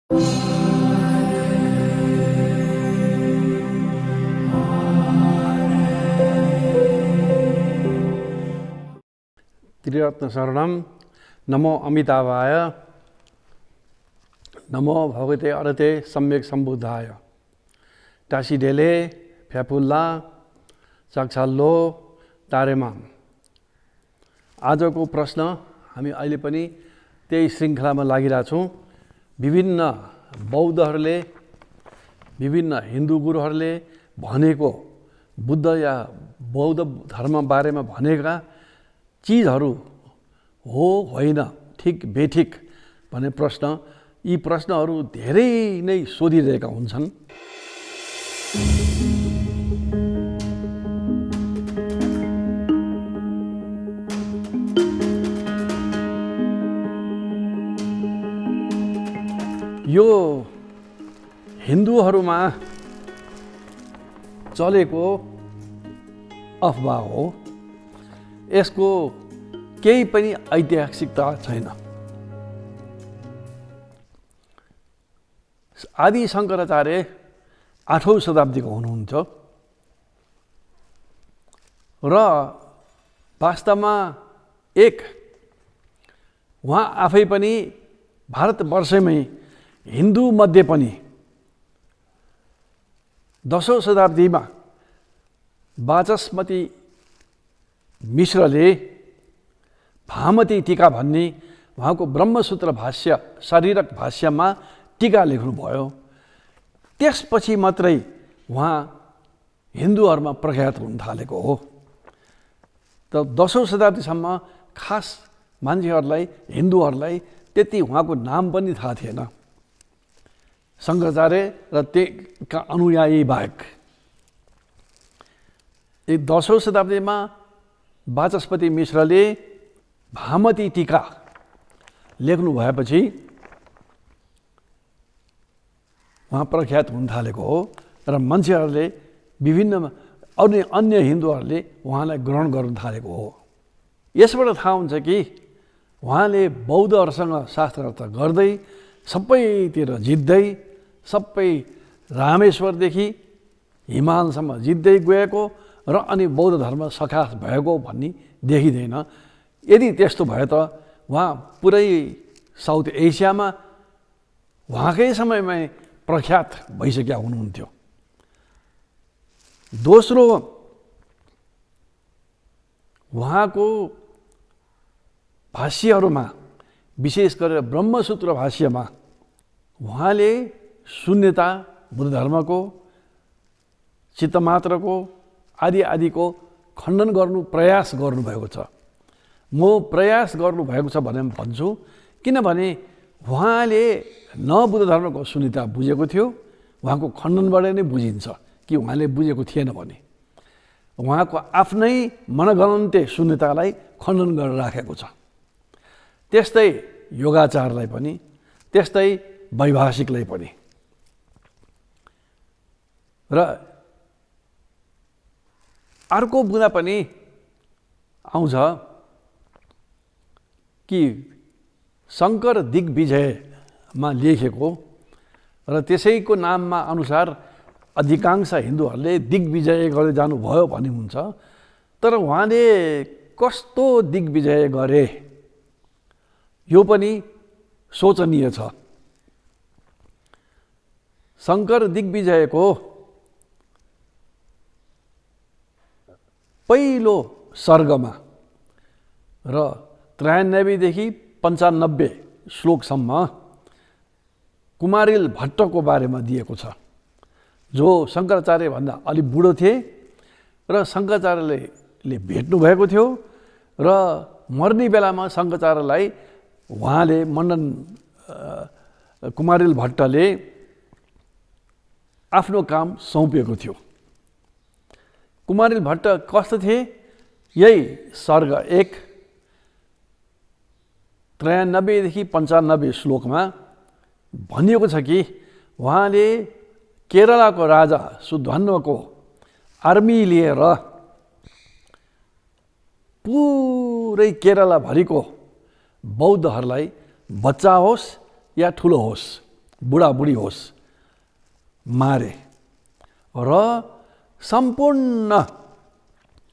त्रिरत्न शरणम नमो अमिताभाय नमो भगवते अरते सम्यक सम्बुद्धाय टासीडेले फ्याफुल्ला चक्छाल्लो तारेमाम। आजको प्रश्न हामी अहिले पनि त्यही श्रृङ्खलामा लागिरहेछौँ। विभिन्न बौद्धहरूले विभिन्न हिन्दू गुरुहरूले भनेको बुद्ध या बौद्ध धर्म बारेमा भनेका चीजहरू हो होइन, ठिक बेठिक भन्ने प्रश्न, यी प्रश्नहरू धेरै नै सोधिरहेका हुन्छन्। यो हिन्दूहरूमा चलेको अफवाह हो, यसको केही पनि ऐतिहासिकता छैन। आदि शङ्कराचार्य 8औं शताब्दीको हुनुहुन्थ्यो र वास्तवमा उहाँ आफै पनि भारतवर्षमै हिन्दू मध्ये पनि 10औं शताब्दीमा वाचस्पति मिश्रले भामती टीका भन्ने उहाँको ब्रह्मसूत्र भाष्य शारीरक भाष्यमा टीका लेख्नुभयो। त्यसपछि मात्रै उहाँ हिन्दूहरूमा प्रख्यात हुन थालेको हो। त 10औं शताब्दीसम्म खास मान्छेहरूलाई हिन्दूहरूलाई त्यति उहाँको नाम पनि थाहा थिएन, शङ्कराचार्य र त्यसका अनुयायी बाहेक। 10औं शताब्दीमा वाचस्पति मिश्रले भामती टीका लेख्नु भएपछि उहाँ प्रख्यात हुन थालेको हो र मान्छेहरूले विभिन्न अन्य हिन्दूहरूले उहाँलाई ग्रहण गर्न थालेको हो। यसबाट थाहा हुन्छ कि उहाँले बौद्धहरूसँग शास्त्रार्थ गर्दै सबैतिर जित्दै, सबै रामेश्वरदेखि हिमालसम्म जित्दै गएको र अनि बौद्ध धर्म सखास भएको भन्ने देखिँदैन। यदि त्यस्तो भयो त उहाँ पुरै साउथ एसियामा उहाँकै समयमै प्रख्यात भइसकेका हुनुहुन्थ्यो। दोस्रो, उहाँको भाष्यहरूमा विशेष गरेर ब्रह्मसूत्र भाष्यमा उहाँले शून्यता, बुद्ध धर्मको, चित्तमात्रको आदिको खण्डन गर्नु प्रयास गर्नुभएको छ। म प्रयास गर्नुभएको छ भने भन्छु, किनभने उहाँले न बुद्ध धर्मको शून्यता बुझेको थियो, उहाँको खण्डनबाट नै बुझिन्छ कि उहाँले बुझेको थिएन भने। उहाँको आफ्नै मनगणन्ते शून्यतालाई खण्डन गरेर राखेको छ। त्यस्तै योगाचारलाई पनि, त्यस्तै वैभाषिकलाई पनि। र अर्को बुँदा पनि आउँछ कि शङ्कर दिग्विजयमा लेखेको र त्यसैको नाममा अनुसार अधिकांश हिन्दूहरूले दिग्विजय गर्दै जानुभयो भन्ने हुन्छ। तर उहाँले कस्तो दिग्विजय गरे यो पनि सोचनीय छ। शङ्कर दिग्विजयको पहिलो सर्गमा र 93 देखि 95 श्लोकसम्म कुमारिल भट्टको बारेमा दिएको छ, जो शङ्कराचार्य भन्दा अलि बुढो थिए र शङ्कराचार्यले भेट्नु भएको थियो र मर्ने बेलामा शङ्कराचार्यलाई उहाँले कुमारिल भट्टले आफ्नो काम सुम्पिएको थियो। कुमारिल भट्ट कस्तो थिए? यही सर्ग 1 93 देखि 95 श्लोकमा भनिएको छ कि उहाँले केरलाको राजा सुध्वन्वको आर्मी लिएर पुरै केरलाभरिको बौद्धहरूलाई बच्चा होस् या ठुलो होस् बुढाबुढी होस् मारे र सम्पूर्ण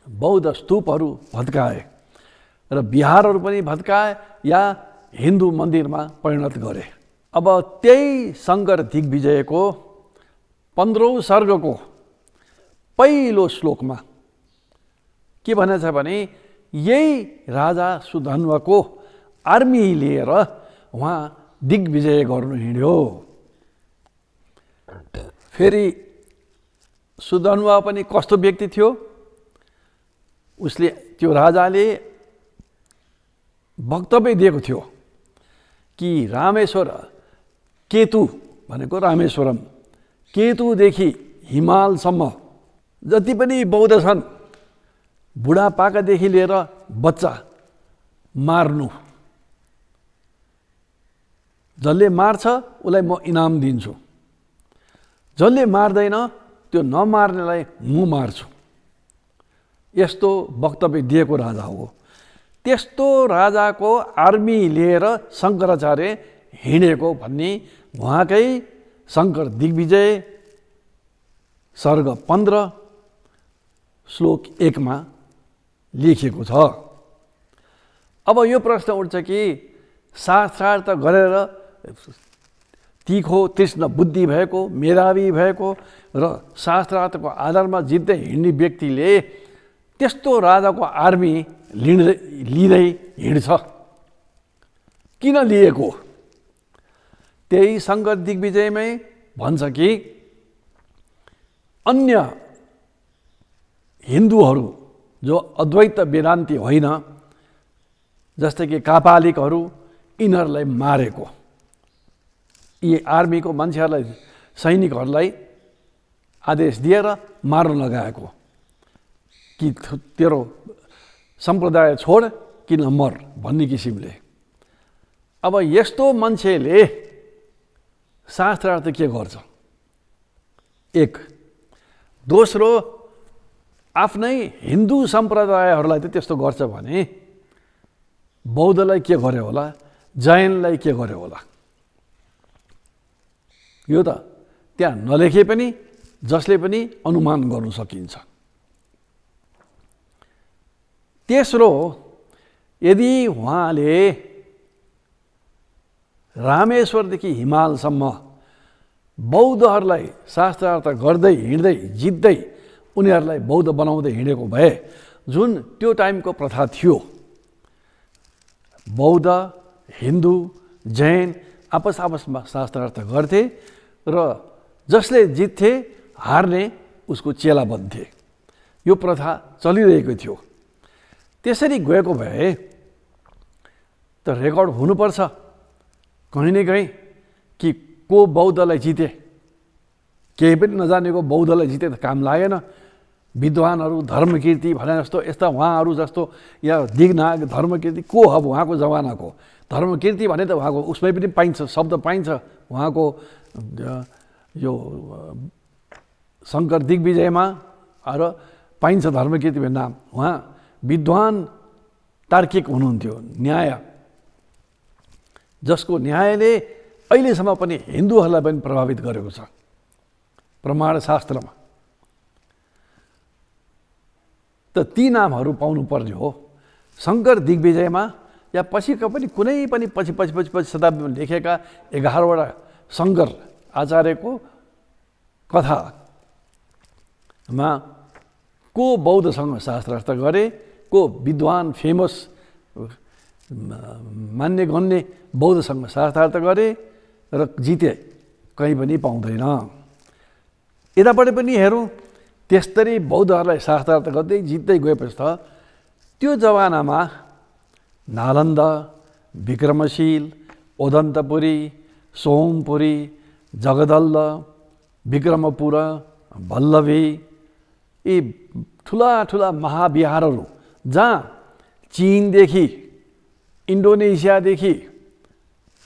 बौद्ध स्तूपहरू भत्काए र विहारहरू पनि भत्काए या हिन्दू मन्दिरमा परिणत गरे। अब त्यही शङ्कर दिग्विजयको 15औं सर्गको पहिलो श्लोकमा के भनेछ भने यही राजा सुधन्वको आर्मी लिएर उहाँ दिग्विजय गर्नु हिँड्यो। फेरि सुधन्वा पनि कस्तो व्यक्ति थियो, उसले त्यो राजाले वक्तव्य दिएको थियो कि रामेश्वर केतु भनेको रामेश्वरम, केतुदेखि हिमालसम्म जति पनि बौद्ध छन् बुढापाकादेखि लिएर बच्चा मार्नु, जसले मार्छ उसलाई म इनाम दिन्छु, जसले मार्दैन त्यो नमार्नेलाई म मार्छु, यस्तो वक्तव्य दिएको राजा हो। त्यस्तो राजाको आर्मी लिएर शङ्कराचार्य हिँडेको भन्ने उहाँकै शङ्कर दिग्विजय सर्ग 15 श्लोक 1 मा लेखिएको छ। अब यो प्रश्न उठ्छ कि शास्त्रार्थ गरेर तीखो तीक्ष्ण बुद्धि भएको, मेधावी भएको र शास्त्रार्थको आधारमा जित्दै हिँड्ने व्यक्तिले त्यस्तो राजाको आर्मी लिँदै हिँड्छ, किन लिएको? त्यही शङ्कर दिग्विजयमै भन्छ कि अन्य हिन्दूहरू जो अद्वैत वेदान्ती होइन, जस्तै कि कापालिकहरू, यिनीहरूलाई मारेको, यी आर्मीको मान्छेहरूलाई सैनिकहरूलाई आदेश दिएर मार्न लगाएको कि तेरो सम्प्रदाय छोड कि नमर भन्ने किसिमले। अब यस्तो मान्छेले शास्त्रार्थ के गर्छ? एक। दोस्रो, आफ्नै हिन्दू सम्प्रदायहरूलाई त त्यस्तो गर्छ भने बौद्धलाई के गर्यो होला, जैनलाई के गर्यो होला? यो त त्यहाँ नलेखे पनि जसले पनि अनुमान गर्नु सकिन्छ। तेस्रो, यदि उहाँले रामेश्वरदेखि हिमालसम्म बौद्धहरूलाई शास्त्रार्थ गर्दै हिँड्दै जित्दै उनीहरूलाई बौद्ध बनाउँदै हिँडेको भए, जुन त्यो टाइमको प्रथा थियो, बौद्ध हिन्दू जैन आपसमा शास्त्रार्थ गर्थे र जसले जित्थे हार्ने उसको चेला बन्थे, यो प्रथा चलिरहेको थियो। त्यसरी गएको भए त रेकर्ड हुनुपर्छ कहीँ न कहीँ कि को बौद्धलाई जिते, केही पनि नजानेको बौद्धलाई जिते त काम लागेन। विद्वानहरू धर्मकीर्ति भने जस्तो यस्ता उहाँहरू जस्तो या दिगनाग धर्मकीर्ति को अब उहाँको जमानाको धर्मकीर्ति भने त उहाँको उसमै पनि पाइन्छ, शब्द पाइन्छ। उहाँको यो शङ्कर दिग्विजयमा र पाइन्छ धर्मकीर्ति भन्ने नाम। उहाँ विद्वान तार्किक हुनुहुन्थ्यो, न्याय, जसको न्यायले अहिलेसम्म पनि हिन्दूहरूलाई पनि प्रभावित गरेको छ प्रमाण शास्त्रमा। त ती नामहरू पाउनु पर्ने हो शङ्कर दिग्विजयमा या पछिका पनि कुनै पनि पछि शताब्दीमा लेखेका 11वटा शङ्कर आचार्यको कथामा को बौद्धसँग शास्त्रार्थ गरे, को विद्वान फेमस मान्य गण्य बौद्धसँग शास्त्रार्थ गरे र जिते, कहीँ पनि पाउँदैन। यतापट्टि पनि हेरौँ, त्यस्तरी बौद्धहरूलाई शास्त्रार्थ गर्दै जित्दै गएपछि त त्यो जमानामा नालन्दा, विक्रमशील, ओदन्तपुरी, सोमपुरी, जगदल्ल, विक्रमपुर, वल्लभी, यी ठुला महाविहारहरू जहाँ चीनदेखि, इन्डोनेसियादेखि,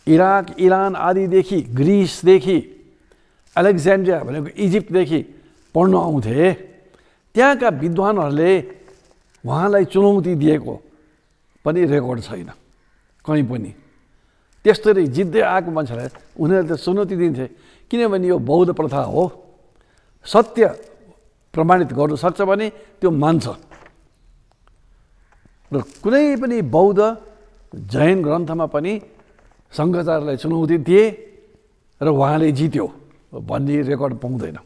इराक, इरान आदिदेखि, ग्रिसदेखि, अलेक्जेन्ड्रिया भनेको इजिप्टदेखि पढ्न आउँथे, त्यहाँका विद्वानहरूले उहाँलाई चुनौती दिएको पनि रेकर्ड छैन कहीँ पनि। त्यस्तरी जित्दै आएको मान्छेलाई उनीहरूले त चुनौती दिन्थे, किनभने यो बौद्ध प्रथा हो, सत्य प्रमाणित गर्नु सक्छ भने त्यो मान्छ। र कुनै पनि बौद्ध जैन ग्रन्थमा पनि शङ्कराचार्यलाई चुनौती दिए र उहाँले जित्यो भन्ने रेकर्ड पाउँदैन।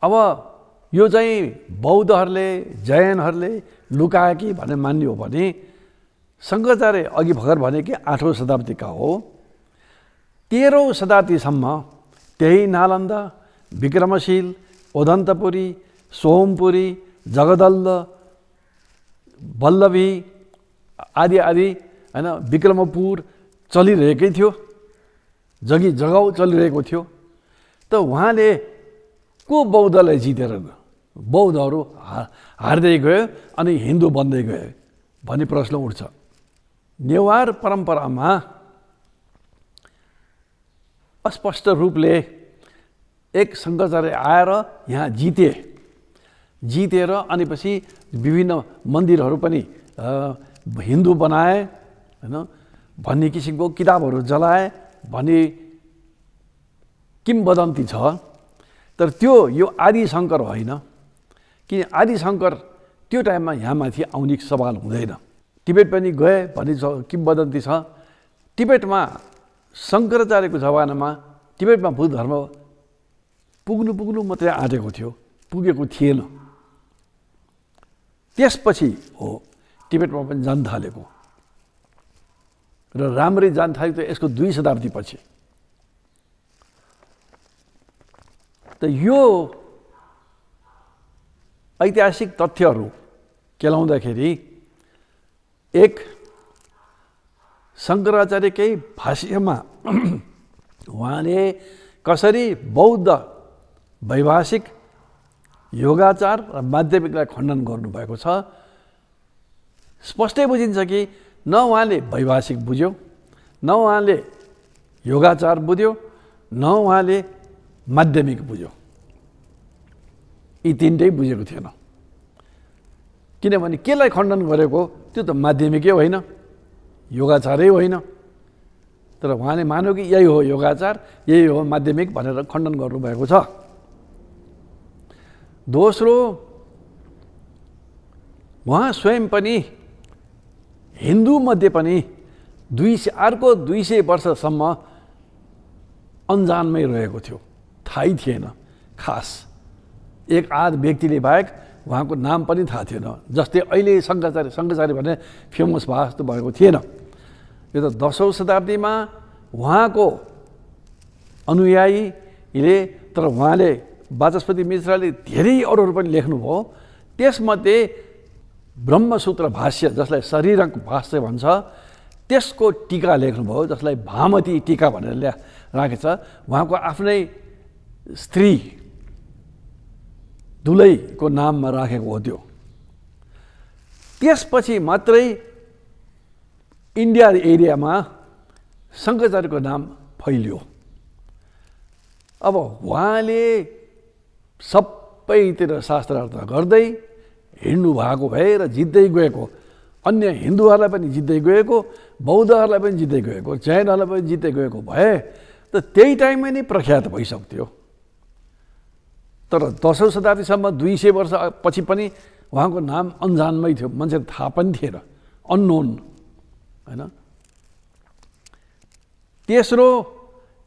अब यो चाहिँ बौद्धहरूले जैनहरूले लुकाए कि भनेर मान्ने हो भने शङ्कराचार्य अघि भर्खर भने कि 8औं शताब्दीका हो, 13औं शताब्दीसम्म त्यही नालन्दा, विक्रमशील, ओदन्तपुरी, सोमपुरी, जगदल्ल, वल्लभी आदि आदि हैन विक्रमपुर चलिरहेकै थियो, जगाउ चलिरहेको थियो। त उहाँले को बौद्धलाई जितेर बौद्धहरू हार्दै गयो अनि हिन्दू बन्दै गयो भन्ने प्रश्न उठ्छ। नेवार परम्परामा अस्पष्ट रूपले एक शङ्कराचार्य आएर यहाँ जितेर अनि पछि विभिन्न मन्दिरहरू पनि हिन्दू बनाए हैन भन्ने किसिमको किताबहरू जलाए भन्ने किम्वदन्ती छ। तर त्यो यो आदि शङ्कर होइन, किन आदि शङ्कर त्यो टाइममा यहाँ माथि आउने सवाल हुँदैन। टिबेट पनि गए भन्ने किम्वदन्ती छ। टिबेटमा शङ्कराचार्यको जमानामा टिबेटमा बुद्ध धर्म पुग्नु मात्रै आँटेको थियो, पुगेको थिएन। त्यसपछि हो टिबेटमा पनि जान थालेको र राम्ररी जान थालेको त यसको 2 शताब्दी पछि। त यो ऐतिहासिक तथ्यहरू केलाउँदाखेरि एक शङ्कराचार्यकै भाष्यमा उहाँले कसरी बौद्ध वैभाषिक योगाचार र माध्यमिकलाई खण्डन गर्नुभएको छ स्पष्टै बुझिन्छ कि न उहाँले वैभाषिक बुझ्यो, न उहाँले योगाचार बुझ्यो, न उहाँले माध्यमिक बुझ्यो। यी तीनटै बुझेको थिएन। किनभने केलाई खण्डन गरेको त्यो त माध्यमिकै होइन, योगाचारै होइन। तर उहाँले मान्यो कि यही हो योगाचार, यही हो माध्यमिक भनेर खण्डन गर्नुभएको छ। दोस्रो, उहाँ स्वयं पनि हिन्दू मध्ये पनि 200 वर्षसम्म अनजानमै रहेको थियो, थाहै थिएन। खास एक आध व्यक्तिले बाहेक उहाँको नाम पनि थाहा थिएन। जस्तै अहिले शङ्कराचार्य भने फेमस भए जस्तो भएको थिएन। यो त 10औं शताब्दीमा उहाँको अनुयायीले, तर उहाँले वाचस्पति मिश्रले धेरै अरूहरू पनि लेख्नुभयो। त्यसमध्ये ब्रह्मसूत्र भाष्य, जसलाई शरीरक भाष्य भन्छ, त्यसको टीका लेख्नुभयो, जसलाई भामती टीका भनेर राखेको छ। उहाँको आफ्नै स्त्री दुलैको नाममा राखेको हो त्यो। त्यसपछि मात्रै इन्डिया एरियामा शङ्कराचार्यको नाम फैलियो। अब उहाँले सबैतिर शास्त्रार्थ गर्दै हिँड्नु भएको भए र जित्दै गएको, अन्य हिन्दूहरूलाई पनि जित्दै गएको, बौद्धहरूलाई पनि जित्दै गएको, जैनहरूलाई पनि जित्दै गएको भए त त्यही टाइममा नै प्रख्यात भइसक्थ्यो। तर 10औं शताब्दीसम्म 200 वर्ष पछि पनि उहाँको नाम अनजानमै थियो, मान्छेले थाहा पनि थिएन, अननोन हैन। तेस्रो,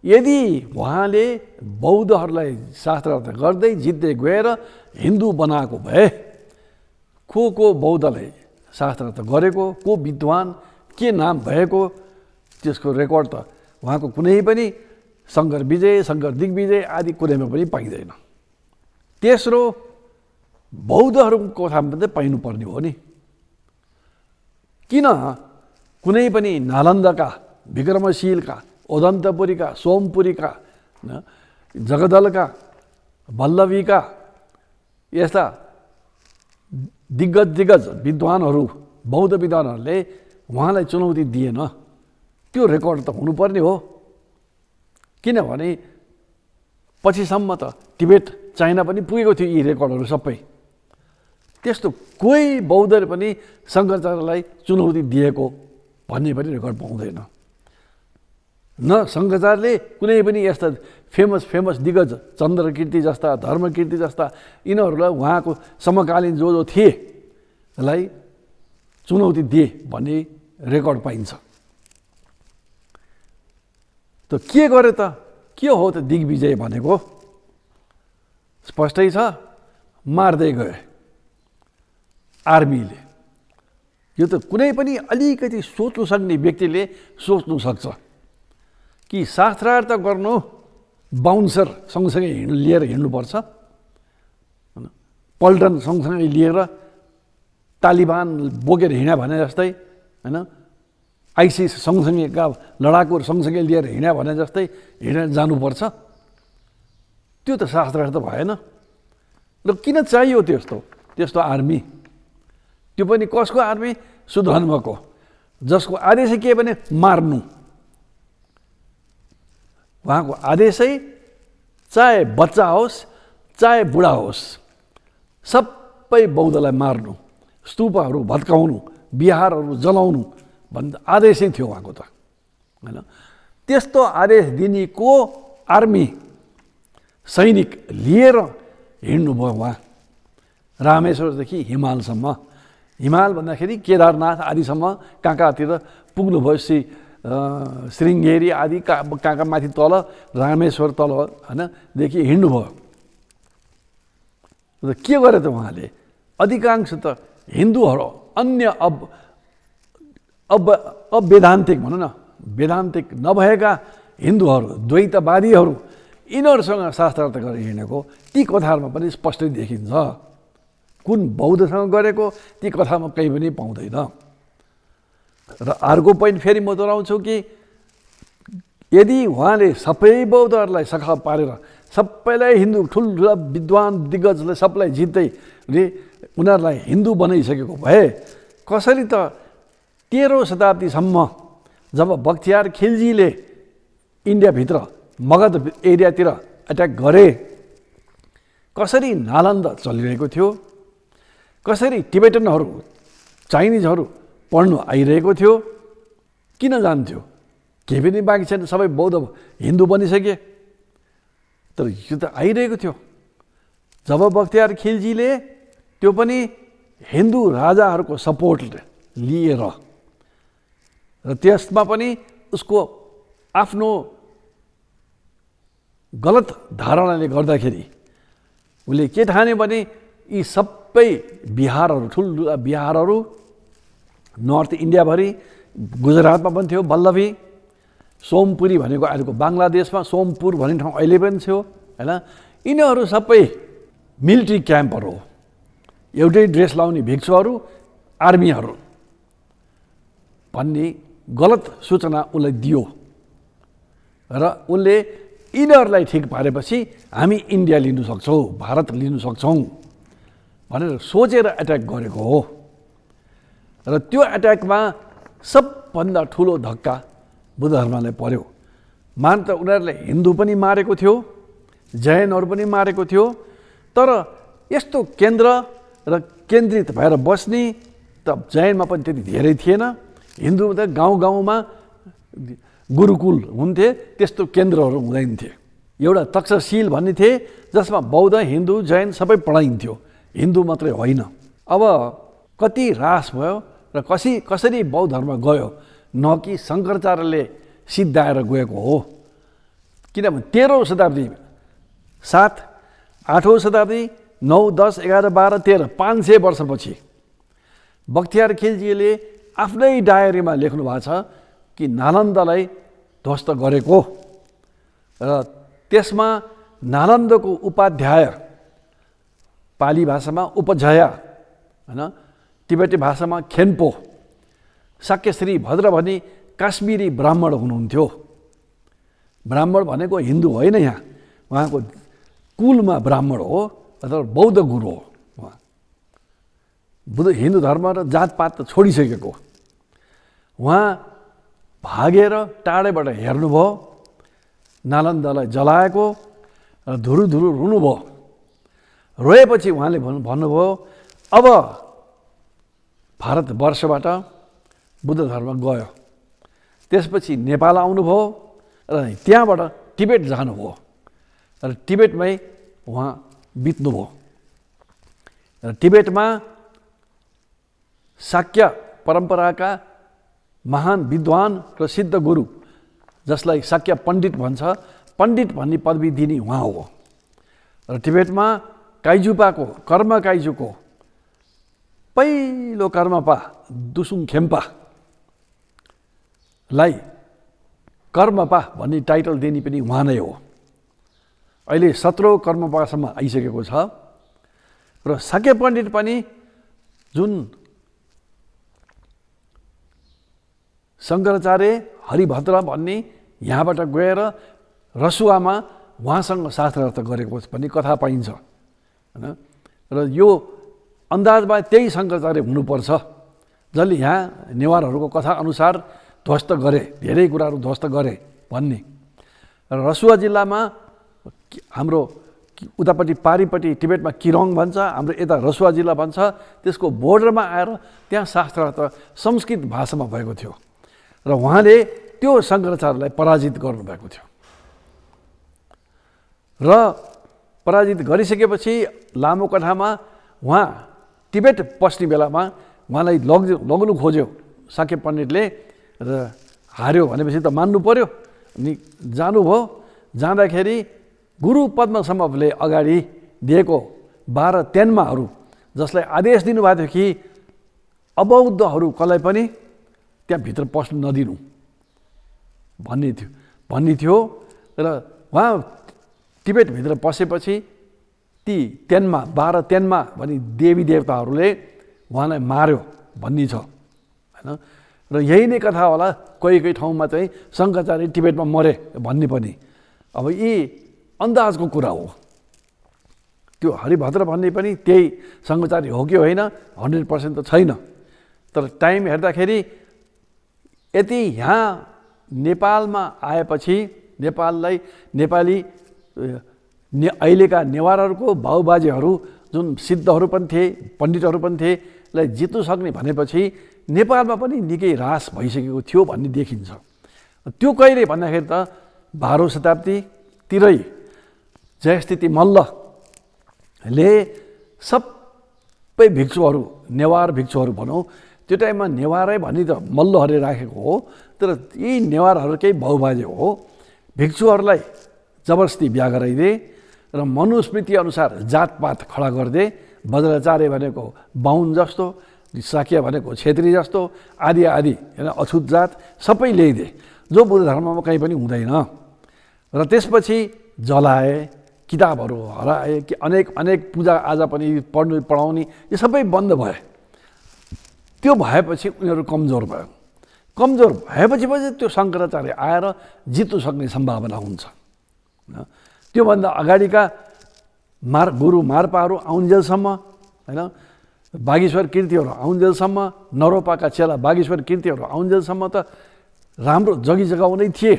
यदि उहाँले बौद्धहरूलाई शास्त्रार्थ गर्दै जित्दै गएर हिन्दू बनाएको भए को बौद्धलाई शास्त्रार्थ गरेको, को विद्वान, के नाम भएको, त्यसको रेकर्ड त उहाँको कुनै पनि शङ्कर विजय, शङ्कर दिग्विजय आदि कुरैमा पनि पाइँदैन। तेस्रो, बौद्धहरूको कथामा पनि पाइनुपर्ने हो नि। किन कुनै पनि नालन्दाका, विक्रमशीलका, ओदन्तपुरीका, सोमपुरीका, जगदलका, वल्लभीका यस्ता दिग्गज विद्वानहरू, बौद्ध विद्वानहरूले उहाँलाई चुनौती दिएन? त्यो रेकर्ड त हुनुपर्ने हो। किनभने पछिसम्म त टिबेट, चाइना पनि पुगेको थियो यी रेकर्डहरू सबै। त्यस्तो कोही बौद्धले पनि शङ्कराचार्यलाई चुनौती दिएको भन्ने पनि रेकर्ड पाउँदैन। न शङ्कराचार्यले कुनै पनि यस्ता फेमस दिग्गज चन्द्रकीर्ति जस्ता, धर्मकीर्ति जस्ता यिनीहरूलाई उहाँको समकालीन जो थिए लाई चुनौती दिए भन्ने रेकर्ड पाइन्छ। त के गरे त? के हो त दिग्विजय भनेको? स्पष्टै छ, मार्दै गए आर्मीले। यो त कुनै पनि अलिकति सोच्नु सक्ने व्यक्तिले सोच्नु सक्छ कि शास्त्रार्थ गर्नु बााउन्सर सँगसँगै लिएर हिँड्नुपर्छ, पल्टन सँगसँगै लिएर तालिबान बोकेर हिँड्या भने जस्तै, होइन, आइसिस सँगसँगैका लडाकुहरू सँगसँगै लिएर हिँड्या भने जस्तै हिँडेर जानुपर्छ। त्यो त शास्त्रार्थ भएन। र किन चाहियो त्यस्तो आर्मी? त्यो पनि कसको आर्मी? सुधर्मको, जसको आदेशै के भने मार्नु। उहाँको आदेशै चाहे बच्चा होस् चाहे बुढा होस् सबै बौद्धलाई मार्नु, स्तूपहरू भत्काउनु, बिहारहरू जलाउनु भन्ने आदेशै थियो उहाँको त, होइन। त्यस्तो आदेश दिनेको आर्मी सैनिक लिएर हिँड्नुभयो उहाँ रामेश्वरदेखि हिमालसम्म। हिमाल भन्दाखेरि केदारनाथ आदिसम्म कहाँतिर पुग्नुभयो। श्रृङ्गेरी आदि कहाँ माथि तल रामेश्वर तल, होइन, देखि हिँड्नुभयो। र के गरे त उहाँले? अधिकांश त हिन्दूहरू अन्य अवेदान्तिक भनौँ न, वेदान्तिक नभएका हिन्दूहरू, द्वैतवादीहरू, यिनीहरूसँग शास्त्रार्थ गरेर हिँडेको ती कथाहरूमा पनि स्पष्टै देखिन्छ। कुन बौद्धसँग गरेको ती कथामा केही पनि पाउँदैन। र अर्को पोइन्ट फेरि म दोहोऱ्याउँछु कि यदि उहाँले सबै बौद्धहरूलाई सखा पारेर सबैलाई हिन्दू ठुल्ठुला विद्वान दिग्गजलाई सबलाई जित्दै उनीहरूलाई हिन्दू बनाइसकेको भए कसरी त 13औं शताब्दीसम्म जब बख्तियार खिलजीले इन्डियाभित्र मगध एरियातिर एट्याक गरे, कसरी नालन्दा चलिरहेको थियो, कसरी टिबेटनहरू, चाइनिजहरू पढ्नु आइरहेको थियो, किन जान्थ्यो? केही पनि बाँकी छैन, सबै बौद्ध हिन्दू बनिसके। तर यो त आइरहेको थियो। जब बख्तियार खिलजीले त्यो पनि हिन्दू राजाहरूको सपोर्ट लिएर, र त्यसमा पनि उसको आफ्नो गलत धारणाले गर्दाखेरि उसले के ठाने भने यी सबै बिहारहरू, ठुल्ठुला बिहारहरू, नर्थ इन्डियाभरि, गुजरातमा पनि थियो वल्लभी, सोमपुरी भनेको अहिलेको बङ्गलादेशमा सोमपुर भन्ने ठाउँ अहिले पनि थियो, होइन। यिनीहरू सबै मिलिट्री क्याम्पहरू हो, एउटै ड्रेस लाउने भिक्षुहरू, आर्मीहरू भन्ने गलत सूचना उसलाई दियो। र उनले यिनीहरूलाई ठिक पारेपछि हामी इन्डिया लिनु सक्छौँ, भारत लिनु सक्छौँ भनेर सोचेर एट्याक गरेको हो। र त्यो एट्याकमा सबभन्दा ठुलो धक्का बुद्ध धर्मलाई पर्यो। मान त उनीहरूले हिन्दू पनि मारेको थियो, जैनहरू पनि मारेको थियो, तर यस्तो केन्द्र र केन्द्रित भएर बस्ने त जैनमा पनि त्यति धेरै थिएन। हिन्दू त गाउँ गाउँमा गुरुकुल हुन्थे, त्यस्तो केन्द्रहरू हुँदैन थिए। एउटा तक्षशिल भन्ने थिए जसमा बौद्ध, हिन्दू, जैन सबै पढाइन्थ्यो, हिन्दू मात्रै होइन। अब कति ह्रास भयो र कसरी बौद्ध धर्म गयो? न कि शङ्कराचार्यले सिद्धाएर गएको हो। किनभने 13औं शताब्दी, 7, 8औं शताब्दी, 9, 10, 11, 12, 13, 500 वर्षपछि बख्तियार खिलजीले आफ्नै डायरीमा लेख्नु भएको छ कि नालन्दालाई ध्वस्त गरेको, र त्यसमा नालन्दाको उपाध्याय, पाली भाषामा उपजया, होइन, तिब्बती भाषामा खेन्पो, शाक्यश्री भद्र भनी काश्मीरी ब्राह्मण हुनुहुन्थ्यो। ब्राह्मण भनेको हिन्दू होइन, यहाँ उहाँको कुलमा ब्राह्मण हो अथवा बौद्ध गुरु हो। उहाँ बुद्ध हिन्दू धर्म र जातपात त छोडिसकेको। उहाँ भागेर टाढैबाट हेर्नुभयो, नालन्दालाई जलाएको, र धुरु रुनुभयो। रोएपछि उहाँले भन्नुभयो अब भारतवर्षबाट बुद्ध धर्म गयो। त्यसपछि नेपाल आउनुभयो र त्यहाँबाट टिबेट जानुभयो र टिबेटमै उहाँ बित्नुभयो र टिबेटमा शाक्य परम्पराका महान विद्वान र सिद्ध गुरु जसलाई शाक्य पण्डित भन्छ, पण्डित भन्ने पदवी दिने उहाँ हो र टिबेटमा काइजुपाको कर्म काइजुको पहिलो कर्मपा दुसुङ खेम्पालाई कर्मपा भन्ने टाइटल दिने पनि उहाँ नै हो। अहिले 17औं कर्मपासम्म आइसकेको छ र शाक्य पण्डित पनि जुन शङ्कराचार्य हरिभद्र भन्ने यहाँबाट गएर रसुवामा उहाँसँग शास्त्रार्थ गरेको पनि कथा पाइन्छ हैन। र यो अन्दाजमा त्यही शङ्कराचार्य हुनुपर्छ जसले यहाँ नेवारहरूको कथा अनुसार ध्वस्त गरे, धेरै कुराहरू ध्वस्त गरे भन्ने। र रसुवा जिल्लामा हाम्रो उतापट्टि पारिपट्टि टिबेटमा किरोङ भन्छ, हाम्रो यता रसुवा जिल्ला भन्छ, त्यसको बोर्डरमा आएर त्यहाँ शास्त्रार्थ संस्कृत भाषामा भएको थियो र उहाँले त्यो शङ्कराचार्यलाई पराजित गर्नुभएको थियो र पराजित गरिसकेपछि लामो कथामा उहाँ टिबेट पस्ने बेलामा उहाँलाई लग्नु खोज्यो शाक्य पण्डितले र हार्यो भनेपछि त मान्नु पर्यो अनि जानुभयो। जाँदाखेरि गुरु पद्मसम्भवले अगाडि दिएको 12 तेन्माहरू जसलाई आदेश दिनुभएको थियो कि अबौद्धहरू कसलाई पनि त्यहाँ भित्र पस्नु नदिनु भन्ने थियो र उहाँ टिबेटभित्र पसेपछि ती तेन्मा 12 तेन्मा भनी देवी देवताहरूले उहाँलाई मार्यो भन्ने छ हैन। र यही नै कथा होला, कोही ठाउँमा चाहिँ शङ्कराचार्य टिबेटमा मरे भन्ने पनि। अब यी अन्दाजको कुरा हो। त्यो हरिभद्र भन्ने पनि त्यही शङ्कराचार्य हो कि होइन 100% त छैन, तर टाइम हेर्दाखेरि यति यहाँ नेपालमा आएपछि नेपाललाई नेपाली अहिलेका नेवारहरूको बाबुबाजेहरू जुन सिद्धहरू पनि थिए, पण्डितहरू पनि थिए लाई जित्नु सक्ने भनेपछि नेपालमा पनि निकै ह्रास भइसकेको थियो भन्ने देखिन्छ। त्यो कहिले भन्दाखेरि त 12औं शताब्दीतिरै जयस्थिति मल्लले सबै भिक्षुहरू, नेवार भिक्षुहरू भनौँ, त्यो टाइममा नेवारै भनी त मल्लहरूले राखेको हो, तर यी नेवारहरूकै बहुबाजे हो। भिक्षुहरूलाई जबरजस्ती बिहा गराइदिए र मनुस्मृति अनुसार जातपात खडा गरिदिए। वज्राचार्य भनेको बाहुन जस्तो, शाक्य भनेको छेत्री जस्तो, आदि आदि होइन अछुत जात सबै ल्याइदिए, जो बुद्ध धर्ममा कहीँ पनि हुँदैन। र त्यसपछि जलाए, किताबहरू हराए, कि अनेक पूजा आजा पनि पढाउने यो सबै बन्द भए। त्यो भएपछि उनीहरू कमजोर भयो। कमजोर भएपछि त्यो शङ्कराचार्य आएर जित्नु सक्ने सम्भावना हुन्छ। त्योभन्दा अगाडिका गुरु मार्पाहरू आउन्जेलसम्म होइन, बागेश्वर कीर्तिहरू आउन्जेलसम्म, नरोपाका चेला बागेश्वर कीर्तिहरू आउन्जेलसम्म त राम्रो जगी जगाउनै थिए।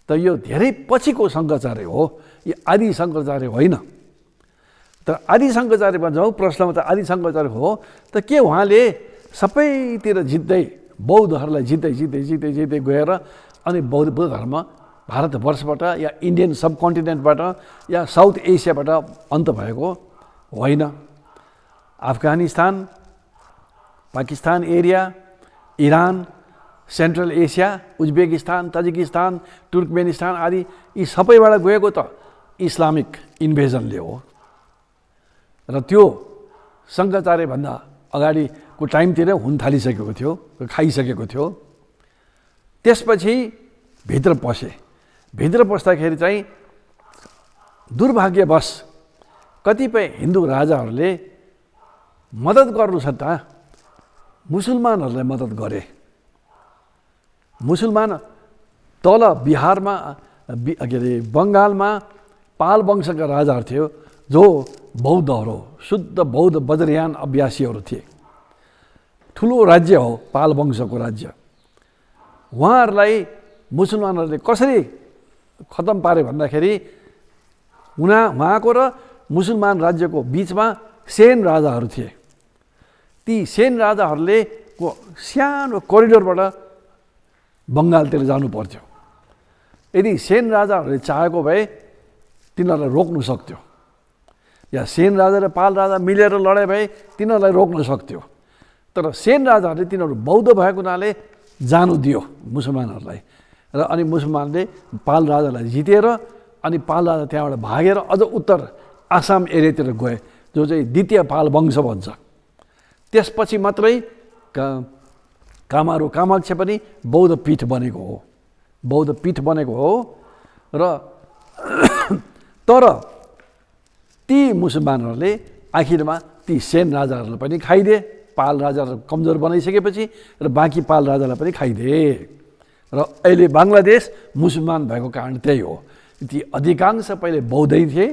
त यो धेरै पछिको शङ्कराचार्य हो, यो आदि शङ्कराचार्य होइन। तर आदि शङ्कराचार्यमा जाउँ, प्रश्नमा त आदि शङ्कराचार्य हो, त के उहाँले सबैतिर जित्दै बौद्धहरूलाई जित्दै गएर अनि बुद्ध धर्म भारतवर्षबाट या इन्डियन सब कन्टिनेन्टबाट या साउथ एसियाबाट अन्त भएको होइन। Afghanistan, Pakistan area, Iran, central Asia, Uzbekistan, Tajikistan, Turkmenistan आदि यी सबैबाट गएको त इस्लामिक इन्भेजनले हो। र त्यो शङ्कराचार्यभन्दा अगाडिको टाइमतिर हुन थालिसकेको थियो, खाइसकेको थियो। त्यसपछि भित्र पसे। भित्र पस्दाखेरि चाहिँ दुर्भाग्यवश कतिपय हिन्दू राजाहरूले मद्दत गर्नु छ त मुसलमानहरूलाई मद्दत गरे। मुसलमान तल बिहारमा के अरे बङ्गालमा पाल वंशका राजाहरू थियो, जो बौद्धहरू, शुद्ध बौद्ध वज्रयान अभ्यासीहरू थिए। ठुलो राज्य हो पाल वंशको राज्य। उहाँहरूलाई मुसलमानहरूले कसरी खतम पारे भन्दाखेरि उहाँको र मुसलमान राज्यको बिचमा सेन राजाहरू थिए। ती सेन राजाहरूले सानो कोरिडोरबाट बङ्गालतिर जानु पर्थ्यो। यदि सेन राजाहरूले चाहेको भए तिनीहरूलाई रोक्नु सक्थ्यो, या सेन राजा र पाल राजा मिलेर लडाइँ भए तिनीहरूलाई रोक्न सक्थ्यो। तर सेन राजाहरूले तिनीहरू बौद्ध भएको हुनाले जानु दियो मुसलमानहरूलाई, र अनि मुसलमानले पाल राजालाई जितेर अनि पाल राजा त्यहाँबाट भागेर अझ उत्तर आसाम एरियातिर गए, जो चाहिँ द्वितीय पाल वंश भन्छ। त्यसपछि मात्रै कामारू कामाख्या पनि बौद्ध पीठ बनेको हो, बौद्ध पीठ बनेको हो। र तर ती मुसलमानहरूले आखिरमा ती सेन राजाहरूलाई पनि खाइदिए, पाल राजाहरू कमजोर बनाइसकेपछि, र बाँकी पाल राजालाई पनि खाइदिए। र अहिले बङ्गलादेश मुसलमान भएको कारण त्यही हो। ती अधिकांश पहिले बौद्धै थिए,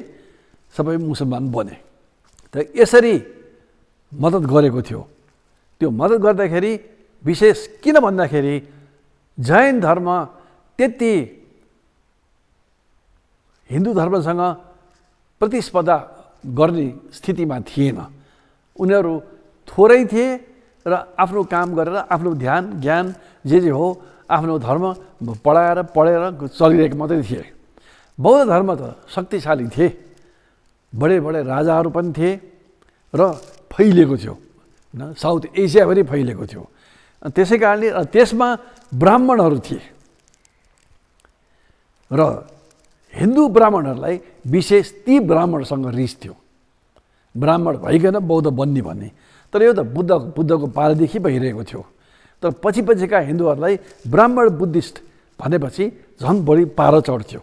सबै मुसलमान बने। त यसरी मद्दत गरेको थियो। त्यो मद्दत गर्दाखेरि विशेष किन भन्दाखेरि जैन धर्म त्यति हिन्दू धर्मसँग प्रतिस्पर्धा गर्ने स्थितिमा थिएन। उनीहरू थोरै थिए र आफ्नो काम गरेर आफ्नो ध्यान ज्ञान जे हो आफ्नो धर्म पढेर चलिरहेको मात्रै थिए। बौद्ध धर्म त शक्तिशाली थिए, बडे राजाहरू पनि थिए र फैलिएको थियो, साउथ एसियाभरि फैलिएको थियो। त्यसै कारणले त्यसमा ब्राह्मणहरू थिए र हिन्दू ब्राह्मणहरूलाई विशेष ती ब्राह्मणसँग रिस थियो, ब्राह्मण भइकन बौद्ध बन्ने भन्ने। तर यो त बुद्धको पालादेखि भइरहेको थियो। तर पछिका हिन्दूहरूलाई ब्राह्मण बुद्धिस्ट भनेपछि झन् बढी पारो चढ्थ्यो।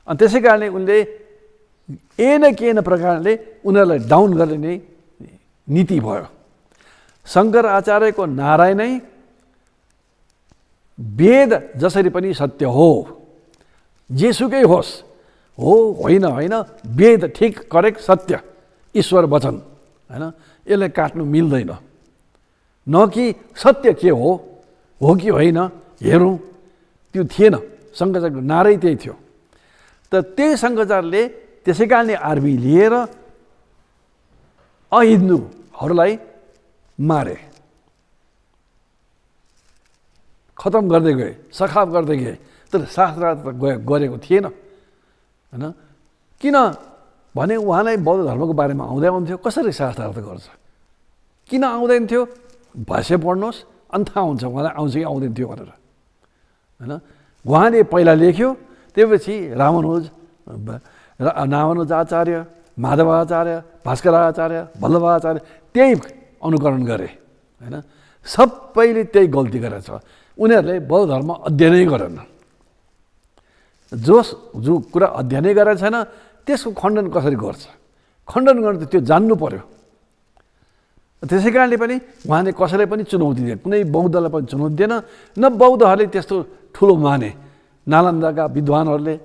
अनि त्यसै कारणले उनले के न प्रकारले उनीहरूलाई डाउन गर्ने नै नीति भयो। शङ्कर आचार्यको नारायण नै वेद जसरी पनि सत्य हो, जेसुकै होस्, हो होइन होइन, वेद ठिक करेक्ट सत्य ईश्वर वचन होइन, यसलाई काट्नु मिल्दैन। न कि सत्य के हो कि होइन हेरौँ, त्यो थिएन। शङ्कराचार्यको नारै त्यही थियो। त त्यही शङ्कराचार्यले त्यसै कारणले आर्मी लिएर अहिन्दूहरूलाई मारे, खतम गर्दै गए, सखाप गर्दै गए। तर शास्त्रार्थ त गरेको थिएन होइन। किन भने उहाँलाई बौद्ध धर्मको बारेमा आउँदै आउँथ्यो, कसरी शास्त्रार्थ गर्छ, किन आउँदैन थियो, भाष्य पढ्नुहोस् अनि थाहा हुन्छ उहाँलाई आउँछ कि आउँदैन थियो भनेर होइन। उहाँले पहिला लेख्यो, त्यसपछि रामानुज आचार्य, माधवाचार्य, भास्कराचार्य, वल्लभाचार्य त्यही अनुकरण गरे होइन। सबैले त्यही गल्ती गरेछ। उनीहरूले बौद्ध धर्म अध्ययनै गरेन। जो कुरा अध्ययनै गरेको छैन त्यसको खण्डन कसरी गर्छ? खण्डन गर्नु त त्यो जान्नु पर्यो। त्यसै कारणले पनि उहाँले कसैलाई पनि चुनौती दिए, कुनै बौद्धलाई पनि चुनौती दिएन। न बौद्धहरूले त्यस्तो ठुलो माने, नालन्दाका विद्वानहरूले,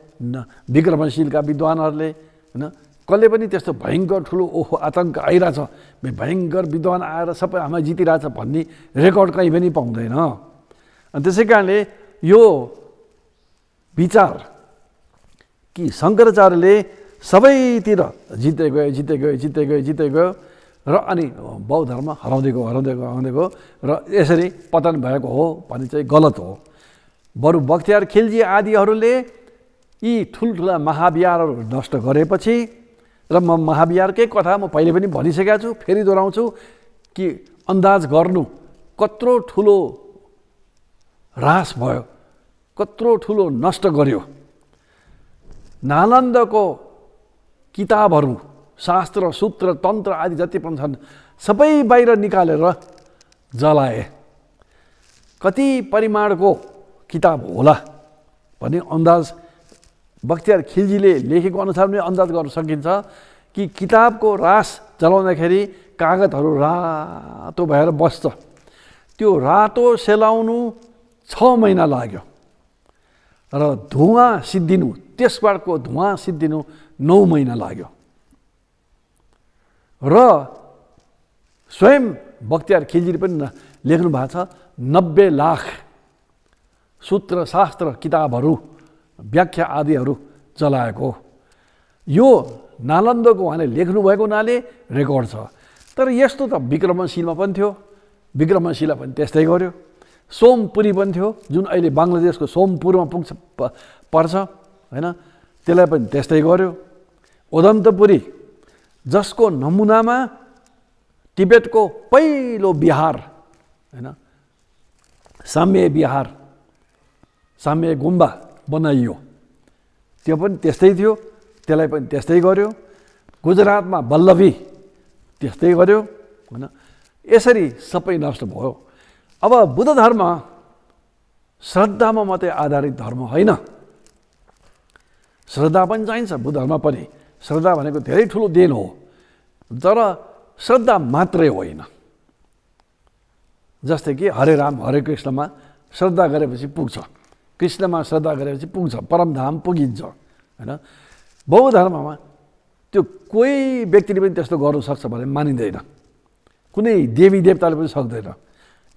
विक्रमशीलका विद्वानहरूले होइन, कसले पनि त्यस्तो भयङ्कर ठुलो ओहो आतङ्क आइरहेछ, भयङ्कर विद्वान आएर सबै हामीलाई जितिरहेछ भन्ने रेकर्ड कहीँ पनि पाउँदैन। अनि त्यसै कारणले यो विचार कि शङ्कराचार्यले सबैतिर जित्दै गयो र अनि बौद्ध धर्म हराउँदै गयो र यसरी पतन भएको हो भने चाहिँ गलत हो। बरु बख्तियार खिलजी आदिहरूले यी ठुल्ठुला महाविहारहरू नष्ट गरेपछि, र म महाविहारकै कथा म पहिले पनि भनिसकेको छु, फेरि दोहोऱ्याउँछु कि अन्दाज गर्नु कत्रो ठुलो ह्रास भयो, कत्रो ठुलो नष्ट गर्यो। नालन्दाको किताबहरू, शास्त्र सूत्र तन्त्र आदि जति पनि छन् सबै बाहिर निकालेर जलाए। कति परिमाणको किताब होला भन्ने अन्दाज बख्तियार खिलजीले लेखेको अनुसार पनि अन्दाज गर्न सकिन्छ कि किताबको रास जलाउँदाखेरि कागजहरू रातो भएर बस्छ। त्यो रातो सेलाउनु 6 महिना लाग्यो र धुवाँ सिद्धिनु, त्यसबाटको धुवाँ सिद्धिनु 9 महिना लाग्यो। र स्वयं बख्तियार खिलजीले पनि लेख्नु भएको छ 90 लाख सूत्र शास्त्र किताबहरू व्याख्या आदिहरू जलाएको। यो नालन्दाको उहाँले लेख्नुभएको हुनाले रेकर्ड छ। तर यस्तो त विक्रमशीलमा पनि थियो, विक्रमशिला पनि त्यस्तै गर्यो। सोमपुरी पनि थियो, जुन अहिले बङ्गलादेशको सोमपुरमा पर्छ हैन, त्यसलाई पनि त्यस्तै गर्यो। उदन्तपुरी, जसको नमुनामा तिब्बतको पहिलो बिहार हैन, साम्य बिहार, साम्य गुम्बा बनाइयो, त्यो पनि त्यस्तै थियो, त्यसलाई पनि त्यस्तै गर्यो। गुजरातमा वल्लभी त्यस्तै गर्यो हैन। यसरी सबै नष्ट भयो। अब बुद्ध धर्म श्रद्धामा मात्रै आधारित धर्म होइन, श्रद्धा पनि चाहिन्छ बुद्ध धर्म पनि। श्रद्धा भनेको धेरै ठुलो देन हो, तर श्रद्धा मात्रै होइन। जस्तै कि हरे राम हरे कृष्णमा श्रद्धा गरेपछि पुग्छ, कृष्णमा श्रद्धा गरेपछि पुग्छ, परमधाम पुगिन्छ हैन। बौद्ध धर्ममा त्यो कोही व्यक्तिले पनि त्यस्तो गर्नु सक्छ भने मानिँदैन, कुनै देवी देवताले पनि सक्दैन।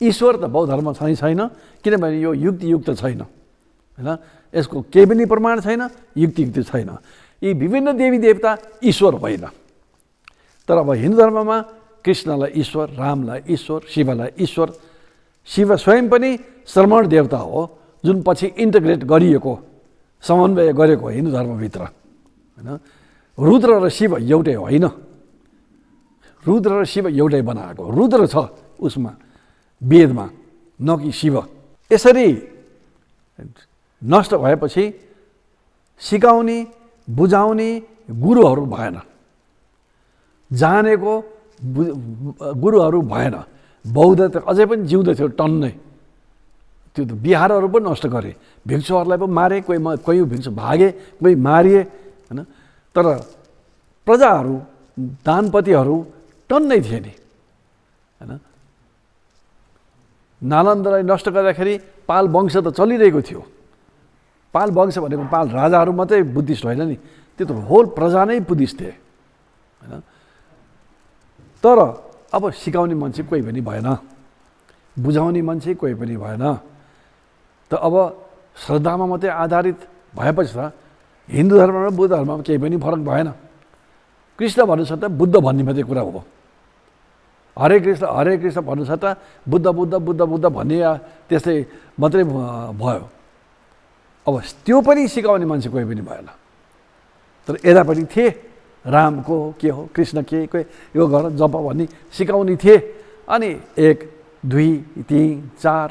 ईश्वर त बौद्ध धर्ममा छैन, किनभने यो युक्तियुक्त छैन हैन, यसको केही पनि प्रमाण छैन, युक्तियुक्त छैन। यी विभिन्न देवी देवता ईश्वर होइन। तर अब हिन्दू धर्ममा कृष्णलाई ईश्वर, रामलाई ईश्वर, शिवलाई ईश्वर। शिव स्वयं पनि श्रमण देवता हो, जुन पछि इन्टिग्रेट गरिएको, समन्वय गरेको हिन्दू धर्मभित्र हैन। रुद्र र शिव एउटै होइन, रुद्र र शिव एउटै बनाएको, रुद्र छ उसमा वेदमा, न कि शिव। यसरी नष्ट भएपछि सिकाउने बुझाउने गुरुहरू भएन, जानेको गुरुहरू भएन। बौद्ध त अझै पनि जिउँदै थियो टन्नै, त्यो त बिहारहरू पनि नष्ट गरे, भिक्षुहरूलाई पनि मारे, कोही भिक्षु भागे, कोही मारिए हैन। तर प्रजाहरू, दानपतिहरू टन्नै थिए नि हैन। नालन्दालाई नष्ट गर्दाखेरि पाल वंश त चलिरहेको थियो। पाल वंश भनेको पाल राजाहरू मात्रै बुद्धिस्ट होइन नि, त्यो त होल प्रजा नै बुद्धिस्ट थिए हैन। तर अब सिकाउने मान्छे कोही पनि भएन, बुझाउने मान्छे कोही पनि भएन। त अब श्रद्धामा मात्रै आधारित भएपछि त हिन्दू धर्म र बुद्ध धर्ममा केही पनि फरक भएन। कृष्ण भन्नु सट्टा बुद्ध भन्ने मात्रै कुरा हो। हरे कृष्ण भन्नु सट्टा बुद्ध बुद्ध बुद्ध बुद्ध भन्ने त्यस्तै मात्रै भयो। अब त्यो पनि सिकाउने मान्छे कोही पनि भएन। तर यता पनि थिए, रामको के हो, कृष्ण के यो गर जप भन्ने सिकाउने थिए। अनि 1 2 3 4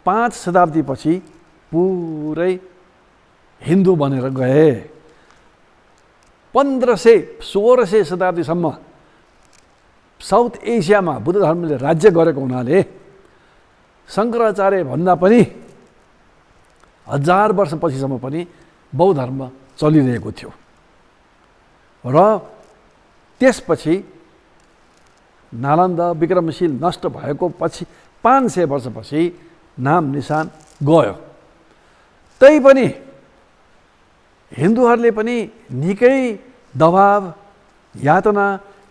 5 शताब्दीपछि पुरै हिन्दू बनेर गए। 1500-1600 शताब्दीसम्म साउथ एसियामा बुद्ध धर्मले राज्य गरेको हुनाले शङ्कराचार्य भन्दा पनि 1000 वर्षपछिसम्म पनि बौद्ध धर्म चलिरहेको थियो। र त्यसपछि नालन्दा विक्रमशील नष्ट भएको पछि 500 वर्षपछि नाम निशान गयो। तैपनि हिन्दूहरूले पनि निकै दबाब यातना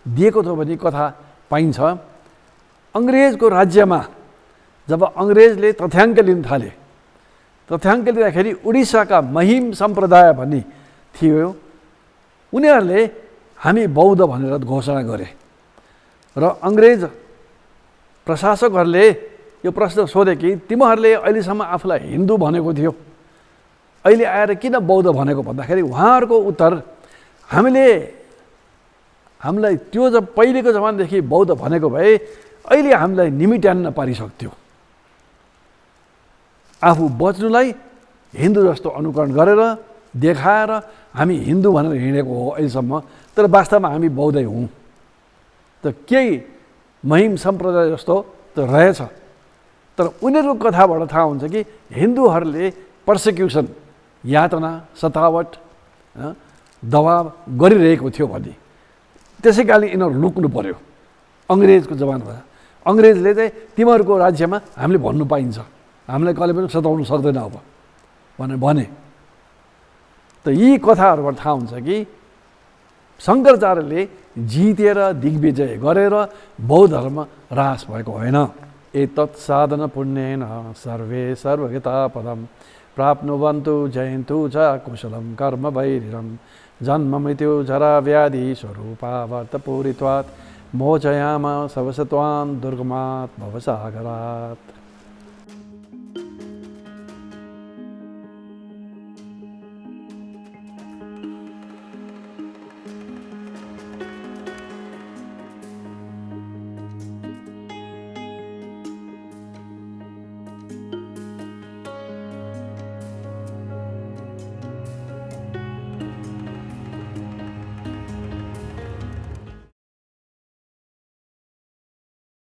दिएको थियो भन्ने कथा पाइन्छ। अङ्ग्रेजको राज्यमा जब अङ्ग्रेजले तथ्याङ्क लिन थाले, तथ्याङ्क लिँदाखेरि उडिसाका महिम सम्प्रदाय भन्ने थियो, उनीहरूले हामी बौद्ध भनेर घोषणा गरे। र अङ्ग्रेज प्रशासकहरूले यो प्रश्न सोधे कि तिमीहरूले अहिलेसम्म आफूलाई हिन्दू भनेको थियो, अहिले आएर किन बौद्ध भनेको भन्दाखेरि उहाँहरूको उत्तर, हामीलाई त्यो जब पहिलेको जमानादेखि बौद्ध भनेको भए अहिले हामीलाई निमिट्यान्न पारिसक्थ्यो। आफू बच्नुलाई हिन्दू जस्तो अनुकरण गरेर देखाएर हामी हिन्दू भनेर हिँडेको हो अहिलेसम्म, तर वास्तवमा हामी बौद्धै हौँ। त केही महिम सम्प्रदाय जस्तो त रहेछ। तर उनीहरूको कथाबाट थाहा हुन्छ कि हिन्दूहरूले पर्सिक्युसन, यातना, सतावट, दबाब गरिरहेको थियो भन्ने। त्यसै कारणले यिनीहरू लुक्नु पर्यो अङ्ग्रेजको जमानामा। अङ्ग्रेजले चाहिँ तिमीहरूको राज्यमा हामीले भन्नु पाइन्छ, हामीलाई कहिले पनि सताउनु सक्दैन अब भने। त यी कथाहरूबाट थाहा हुन्छ कि शङ्कराचार्यले जितेर दिग्विजय गरेर बौद्ध धर्म ह्रास भएको होइन। एतत् साधन पुण्येन सर्वे सर्वगता पदम प्राप्नुवन्तु जयन्तु च कुशलं कर्म वैरिरं जन्म मृत्यु जरा व्याधि स्वरूपावर्त पूरित्वात् मोचयाम सवसत्वान् दुर्गमात् भवसागरात्।